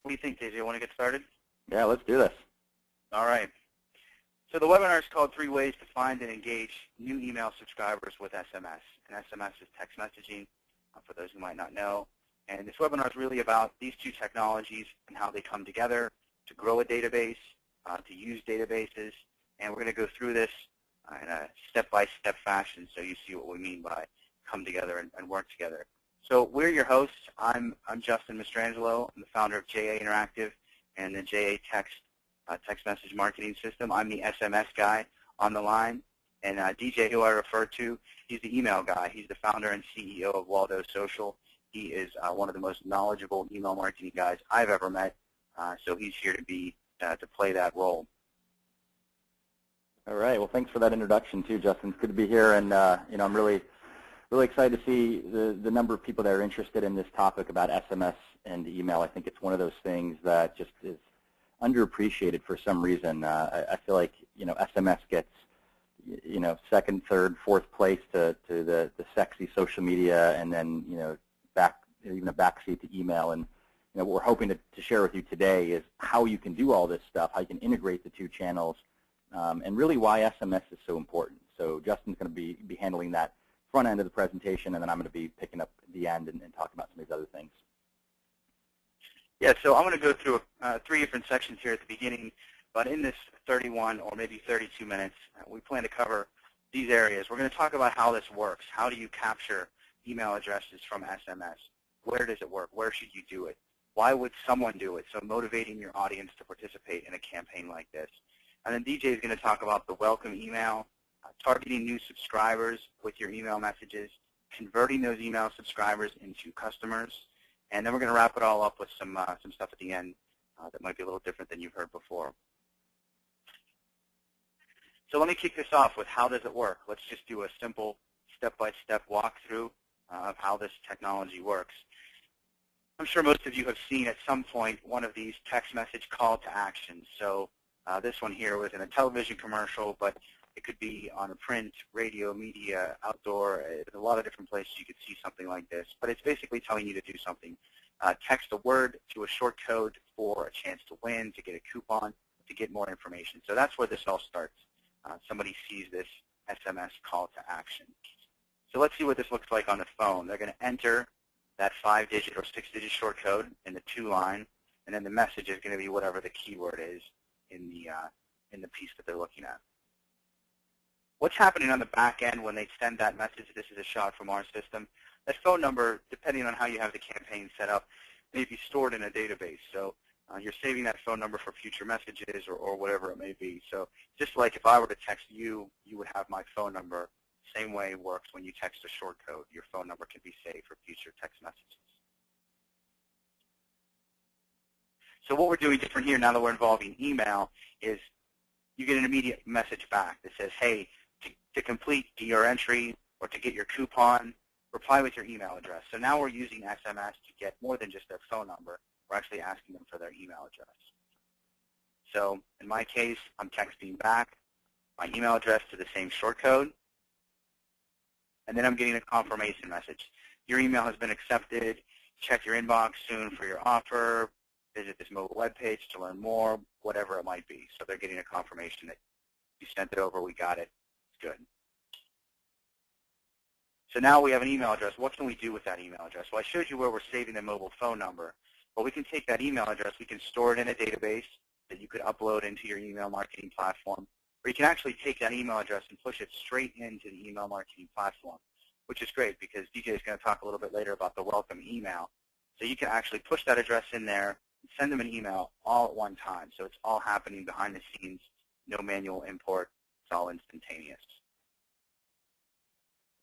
What do you think, DJ? Want to get started? Yeah, let's do this. All right. So the webinar is called 3 Ways to Find and Engage New Email Subscribers with SMS. And SMS is text messaging, for those who might not know. And this webinar is really about these two technologies and how they come together to grow a database, to use databases. And we're going to go through this in a step-by-step fashion so you see what we mean by come together and work together. So we're your hosts. I'm Justin Mastrangelo. I'm the founder of JA Interactive and the JA Text message marketing system. I'm the SMS guy on the line. And DJ, who I refer to, he's the email guy. He's the founder and CEO of Waldo Social. He is one of the most knowledgeable email marketing guys I've ever met. So he's here to play that role. All right. Well, thanks for that introduction too, Justin. It's good to be here, and I'm really excited to see the number of people that are interested in this topic about SMS and email. I think it's one of those things that just is underappreciated for some reason. I feel like SMS gets second, third, fourth place to the sexy social media, and then even a backseat to email. And what we're hoping to share with you today is how you can do all this stuff, how you can integrate the two channels, and really why SMS is so important. So Justin's going to be handling that front end of the presentation, and then I'm going to be picking up the end and talking about some of these other things. Yeah, so I'm going to go through 3 different sections here at the beginning, but in this 31 or maybe 32 minutes, we plan to cover these areas. We're going to talk about how this works. How do you capture email addresses from SMS? Where does it work? Where should you do it? Why would someone do it? So motivating your audience to participate in a campaign like this. And then DJ is going to talk about the welcome email, targeting new subscribers with your email messages, converting those email subscribers into customers, and then we're going to wrap it all up with some stuff at the end that might be a little different than you've heard before. So let me kick this off with how does it work. Let's just do a simple step-by-step walkthrough of how this technology works. I'm sure most of you have seen at some point one of these text message call to action. So this one here was in a television commercial, but it could be on a print, radio, media, outdoor. There's a lot of different places you could see something like this. But it's basically telling you to do something. Text a word to a short code for a chance to win, to get a coupon, to get more information. So that's where this all starts. Somebody sees this SMS call to action. So let's see what this looks like on the phone. They're going to enter that 5-digit or 6-digit short code in the 2-line, and then the message is going to be whatever the keyword is in the piece that they're looking at. What's happening on the back end when they send that message? This is a shot from our system. That phone number, depending on how you have the campaign set up, may be stored in a database. So you're saving that phone number for future messages or whatever it may be. So just like if I were to text you, you would have my phone number. Same way it works when you text a short code. Your phone number can be saved for future text messages. So what we're doing different here now that we're involving email is you get an immediate message back that says, hey, to complete your entry or to get your coupon, reply with your email address. So now we're using SMS to get more than just their phone number. We're actually asking them for their email address. So in my case, I'm texting back my email address to the same short code, and then I'm getting a confirmation message. Your email has been accepted. Check your inbox soon for your offer. Visit this mobile web page to learn more, whatever it might be. So they're getting a confirmation that you sent it over, we got it, it's good. So now we have an email address. What can we do with that email address? Well, I showed you where we're saving the mobile phone number. Well, we can take that email address, we can store it in a database that you could upload into your email marketing platform, or you can actually take that email address and push it straight into the email marketing platform, which is great because DJ is going to talk a little bit later about the welcome email. So you can actually push that address in there, send them an email all at one time. So it's all happening behind the scenes, no manual import, it's all instantaneous.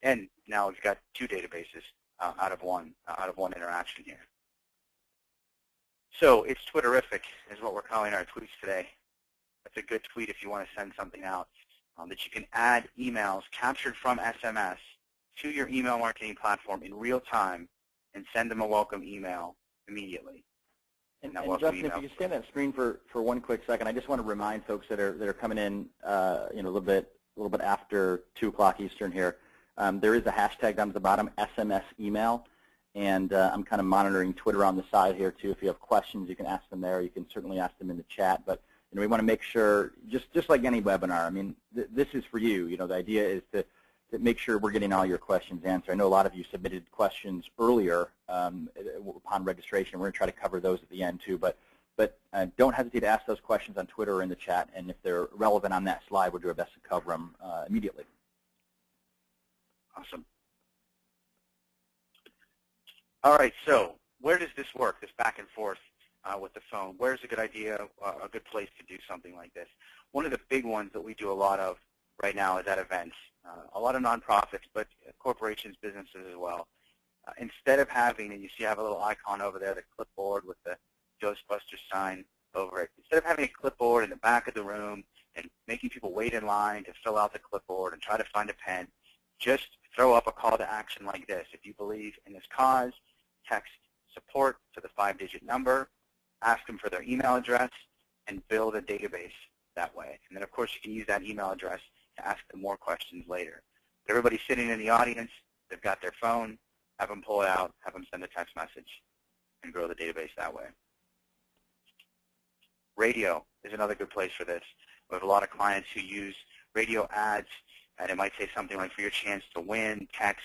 And now we've got 2 databases out of one interaction here. So it's Twitterific is what we're calling our tweets today. That's a good tweet if you want to send something out, that you can add emails captured from SMS to your email marketing platform in real time and send them a welcome email immediately. And Justin, if you could stay on that screen for one quick second, I just want to remind folks that are coming in, a little bit after 2 o'clock Eastern here. There is a hashtag down at the bottom, SMS email, And I'm kind of monitoring Twitter on the side here too. If you have questions, you can ask them there. You can certainly ask them in the chat. But we want to make sure, just like any webinar, I mean, this is for you. The idea is to make sure we're getting all your questions answered. I know a lot of you submitted questions earlier upon registration. We're going to try to cover those at the end too. But don't hesitate to ask those questions on Twitter or in the chat. And if they're relevant on that slide, we'll do our best to cover them immediately. Awesome. All right, so where does this work, this back and forth with the phone? Where's a good idea, a good place to do something like this? One of the big ones that we do a lot of right now is at events. A lot of nonprofits, but corporations, businesses as well. Instead of having, and you see I have a little icon over there, the clipboard with the Ghostbusters sign over it. Instead of having a clipboard in the back of the room and making people wait in line to fill out the clipboard and try to find a pen, just throw up a call to action like this. If you believe in this cause, text support to the 5-digit number, ask them for their email address, and build a database that way. And then, of course, you can use that email address to ask them more questions later. But everybody sitting in the audience, they've got their phone, have them pull it out, have them send a text message, and grow the database that way. Radio is another good place for this. We have a lot of clients who use radio ads, and it might say something like, for your chance to win, text,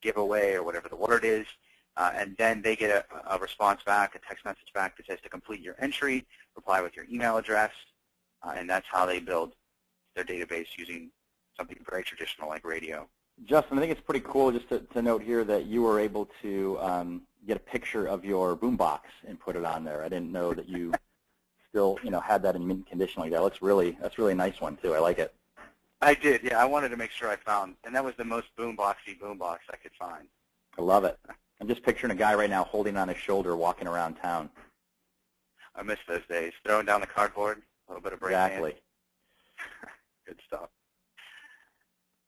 giveaway, or whatever the word is. And then they get a response back, a text message back that says to complete your entry, reply with your email address, and that's how they build their database using something very traditional like radio. Justin, I think it's pretty cool just to note here that you were able to get a picture of your boombox and put it on there. I didn't know that you still had that in mint condition like that. That's really a nice one too. I like it. I did, yeah. I wanted to make sure I found, and that was the most boomboxy boombox I could find. I love it. I'm just picturing a guy right now holding on his shoulder walking around town. I miss those days. Throwing down the cardboard, a little bit of break. Exactly. Good stuff.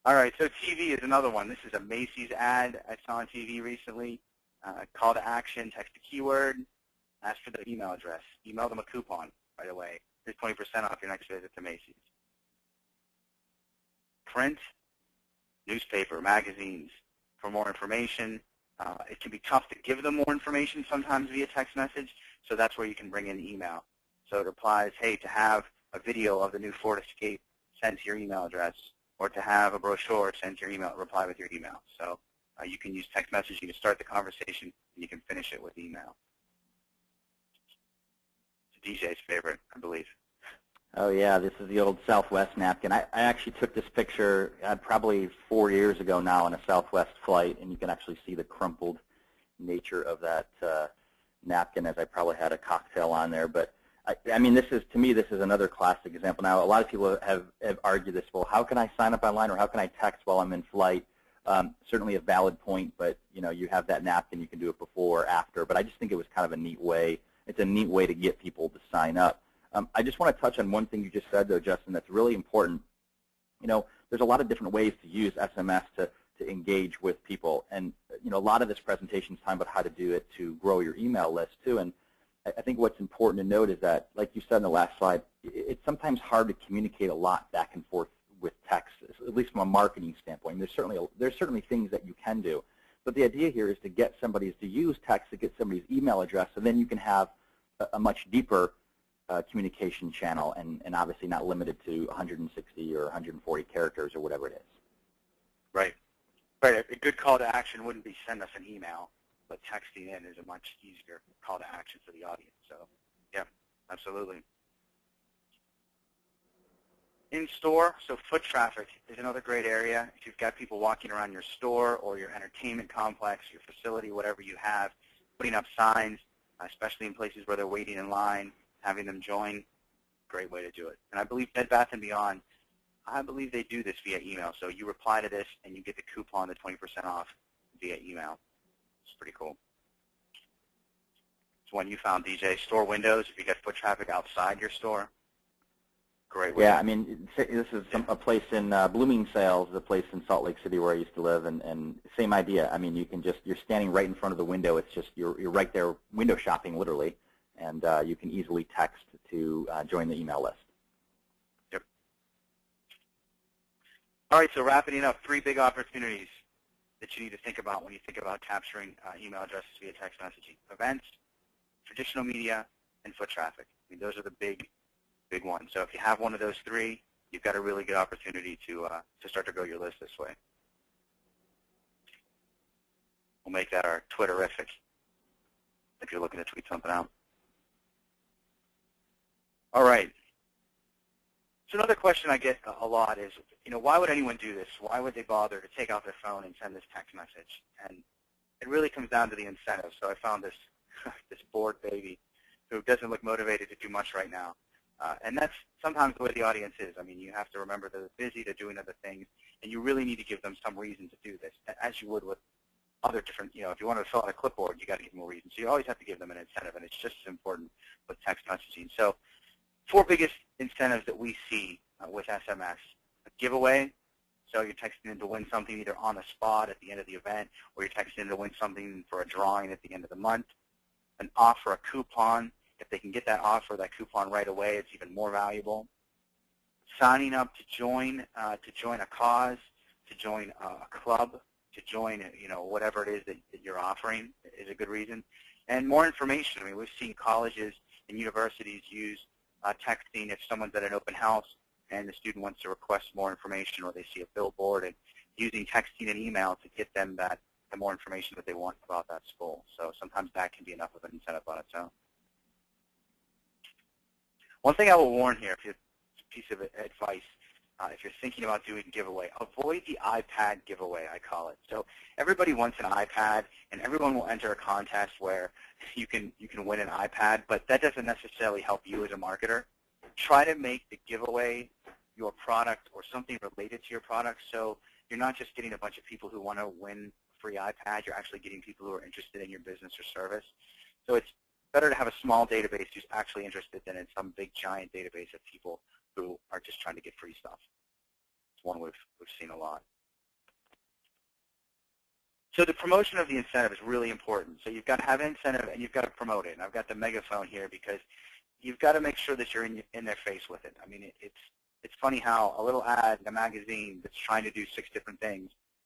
All right, so TV is another one. This is a Macy's ad I saw on TV recently. Call to action, text a keyword, ask for their email address. Email them a coupon right away. Here's 20% off your next visit to Macy's. Print, newspaper, magazines. For more information, it can be tough to give them more information sometimes via text message, so that's where you can bring in email. So it replies, hey, to have a video of the new Ford Escape sent to your email address, or to have a brochure sent to your email, reply with your email. So you can use text message, you can start the conversation, and you can finish it with email. It's DJ's favorite, I believe. Oh, yeah, this is the old Southwest napkin. I actually took this picture probably 4 years ago now on a Southwest flight, and you can actually see the crumpled nature of that napkin as I probably had a cocktail on there. But, I mean, to me, this is another classic example. Now, a lot of people have argued this, well, how can I sign up online or how can I text while I'm in flight? Certainly a valid point, but, you have that napkin. You can do it before or after. But I just think it was kind of a neat way. It's a neat way to get people to sign up. I just want to touch on one thing you just said, though, Justin, that's really important. There's a lot of different ways to use SMS to engage with people. And, a lot of this presentation is talking about how to do it to grow your email list, too. And I think what's important to note is that, like you said in the last slide, it's sometimes hard to communicate a lot back and forth with text, at least from a marketing standpoint. There's certainly things that you can do. But the idea here is to get somebody to use text to get somebody's email address, so then you can have a much deeper communication channel, and obviously not limited to 160 or 140 characters or whatever it is. Right. Right. A good call to action wouldn't be send us an email, but texting in is a much easier call to action for the audience. So, yeah, absolutely. In store, so foot traffic is another great area. If you've got people walking around your store or your entertainment complex, your facility, whatever you have, putting up signs, especially in places where they're waiting in line, having them join, great way to do it. And I believe Bed Bath & Beyond, I believe they do this via email. So you reply to this and you get the coupon, the 20% off via email. It's pretty cool. It's one you found, DJ. Store windows, if you get foot traffic outside your store, great way. Yeah, I mean, this is a place in Blooming Sales, the place in Salt Lake City where I used to live, and same idea. I mean, you're standing right in front of the window. It's just you're right there window shopping, literally. And you can easily text to join the email list. All right, so wrapping it up, 3 big opportunities. that you need to think about when you think about capturing email addresses via text messaging: events, traditional media, and foot traffic. I mean, those are the big ones. So if you have one of those three, you've got a really good opportunity to start to grow your list this way. We'll make that our Twitterific if you're looking to tweet something out. All right. So another question I get a lot is, why would anyone do this? Why would they bother to take out their phone and send this text message? And it really comes down to the incentive. So I found this this bored baby who doesn't look motivated to do much right now. And that's sometimes the way the audience is. I mean, you have to remember they're busy, they're doing other things, and you really need to give them some reason to do this, as you would with other different, if you want to fill out a clipboard, you got to give them a reason. So you always have to give them an incentive, and it's just as important with text messaging. So 4 biggest incentives that we see with SMS: a giveaway. So you're texting in to win something either on the spot at the end of the event, or you're texting in to win something for a drawing at the end of the month. An offer, a coupon. If they can get that offer, that coupon right away, it's even more valuable. Signing up to join a cause, to join a club, to join whatever it is that you're offering is a good reason. And more information. I mean, we've seen colleges and universities use texting if someone's at an open house and the student wants to request more information, or they see a billboard, and using texting and email to get them the more information that they want about that school. So sometimes that can be enough of an incentive on its own. One thing I will warn here, if it's a piece of advice, if you're thinking about doing a giveaway, avoid the iPad giveaway, I call it. So everybody wants an iPad, and everyone will enter a contest where you can win an iPad, but that doesn't necessarily help you as a marketer. Try to make the giveaway your product or something related to your product, so you're not just getting a bunch of people who want to win a free iPad. You're actually getting people who are interested in your business or service. So it's better to have a small database who's actually interested than in some big giant database of people who are just trying to get free stuff. It's one we've seen a lot. So the promotion of the incentive is really important. So you've got to have an incentive and you've got to promote it. And I've got the megaphone here because you've got to make sure that you're in their face with it. I mean, it's funny how a little ad in a magazine that's trying to do 6 different things